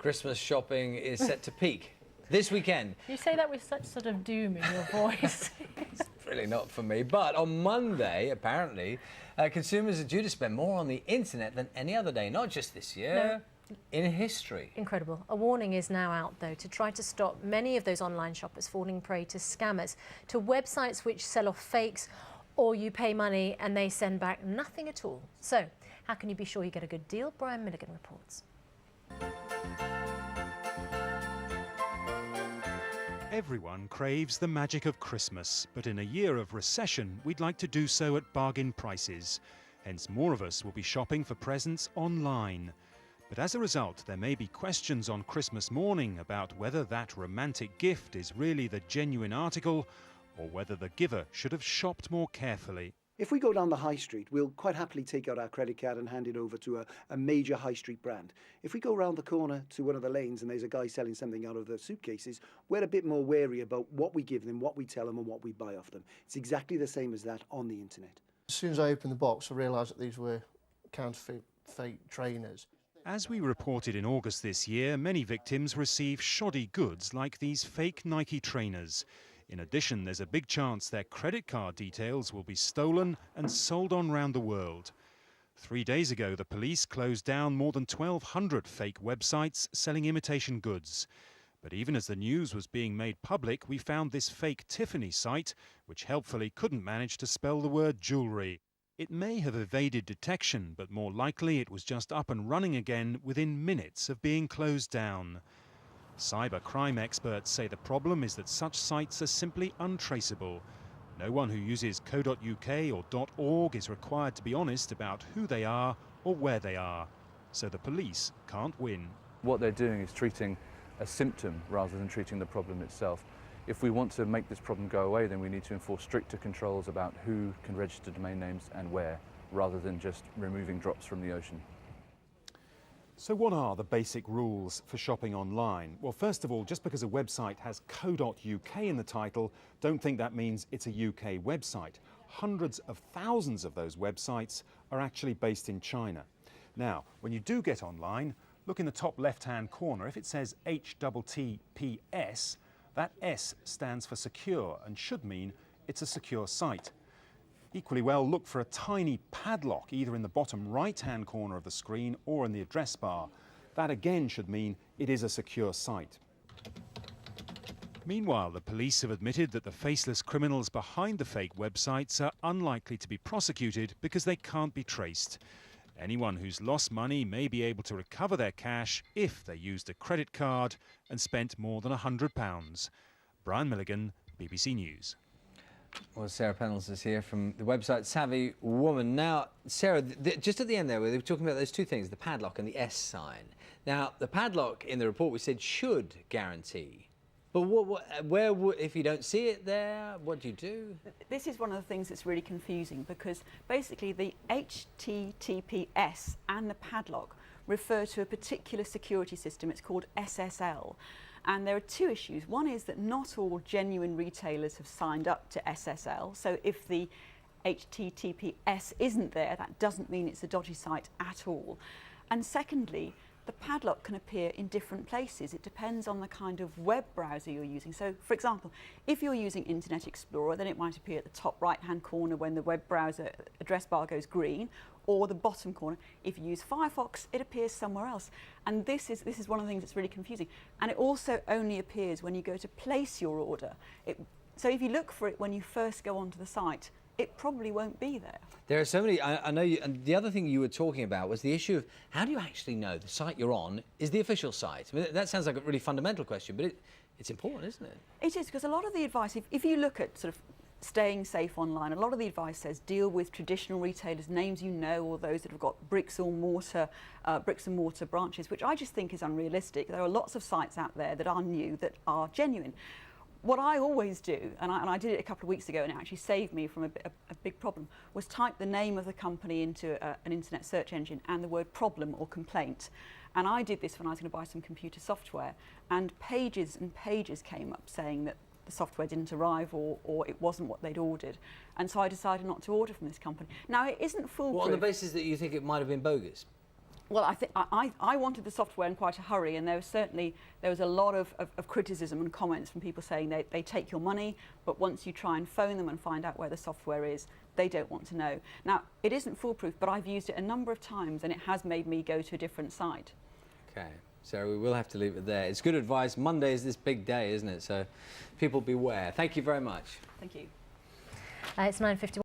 Christmas shopping is set to peak this weekend. You say that with such sort of doom in your voice. It's really not for me. But on Monday, apparently, consumers are due to spend more on the internet than any other day, not just this year, in history. Incredible. A warning is now out, though, to try to stop many of those online shoppers falling prey to scammers, to websites which sell off fakes, or you pay money and they send back nothing at all. So, how can you be sure you get a good deal? Brian Milligan reports. Everyone craves the magic of Christmas, but in a year of recession, we'd like to do so at bargain prices. Hence, more of us will be shopping for presents online. But as a result, there may be questions on Christmas morning about whether that romantic gift is really the genuine article, or whether the giver should have shopped more carefully. If we go down the high street, we'll quite happily take out our credit card and hand it over to a major high street brand. If we go around the corner to one of the lanes and there's a guy selling something out of the suitcases, we're a bit more wary about what we give them, what we tell them and what we buy off them. It's exactly the same as that on the internet. As soon as I opened the box, I realised that these were counterfeit fake trainers. As we reported in August this year, many victims receive shoddy goods like these fake Nike trainers. In addition, there's a big chance their credit card details will be stolen and sold on round the world. 3 days ago, the police closed down more than 1,200 fake websites selling imitation goods. But even as the news was being made public, we found this fake Tiffany site, which helpfully couldn't manage to spell the word jewellery. It may have evaded detection, but more likely it was just up and running again within minutes of being closed down. Cybercrime experts say the problem is that such sites are simply untraceable. No one who uses .co.uk or .org is required to be honest about who they are or where they are. So the police can't win. What they're doing is treating a symptom rather than treating the problem itself. If we want to make this problem go away, then we need to enforce stricter controls about who can register domain names and where, rather than just removing drops from the ocean. So what are the basic rules for shopping online? Well, first of all, just because a website has .co.uk in the title, don't think that means it's a UK website. Hundreds of thousands of those websites are actually based in China. Now, when you do get online, look in the top left-hand corner. If it says HTTPS, that S stands for secure and should mean it's a secure site. Equally well, look for a tiny padlock either in the bottom right-hand corner of the screen or in the address bar. That again should mean it is a secure site. Meanwhile, the police have admitted that the faceless criminals behind the fake websites are unlikely to be prosecuted because they can't be traced. Anyone who's lost money may be able to recover their cash if they used a credit card and spent more than £100. Brian Milligan, BBC News. Well, Sarah Pennells is here from the website Savvy Woman. Now, Sarah, just at the end there, we were talking about those two things, the padlock and the S sign. Now, the padlock in the report we said should guarantee. But if you don't see it there, what do you do? This is one of the things that's really confusing because basically the HTTPS and the padlock refer to a particular security system. It's called SSL. And there are two issues. One is that not all genuine retailers have signed up to SSL. So if the HTTPS isn't there, that doesn't mean it's a dodgy site at all. And secondly, the padlock can appear in different places. It depends on the kind of web browser you're using. So, for example, if you're using Internet Explorer, then it might appear at the top right-hand corner when the web browser address bar goes green, or the bottom corner. If you use Firefox, it appears somewhere else. And this is one of the things that's really confusing. And it also only appears when you go to place your order. So if you look for it when you first go onto the site, it probably won't be there. There are so many, I know you, and the other thing you were talking about was the issue of how do you actually know the site you're on is the official site? I mean, that sounds like a really fundamental question, but it's important, isn't it? It is, because a lot of the advice, if you look at sort of staying safe online, a lot of the advice says deal with traditional retailers, names you know, or those that have got bricks and mortar branches, which I just think is unrealistic. There are lots of sites out there that are new, that are genuine. What I always do, and I did it a couple of weeks ago and it actually saved me from a big problem, was type the name of the company into an internet search engine and the word problem or complaint. And I did this when I was going to buy some computer software, and pages and pages came up saying that the software didn't arrive or it wasn't what they'd ordered. And so I decided not to order from this company. Now, it isn't foolproof. Well, on the basis that you think it might have been bogus? Well, I think I wanted the software in quite a hurry, and there was a lot of criticism and comments from people saying they take your money, but once you try and phone them and find out where the software is, they don't want to know. Now, it isn't foolproof, but I've used it a number of times, and it has made me go to a different site. Okay, so we will have to leave it there. It's good advice. Monday is this big day, isn't it? So people beware. Thank you very much. Thank you. It's 9:51.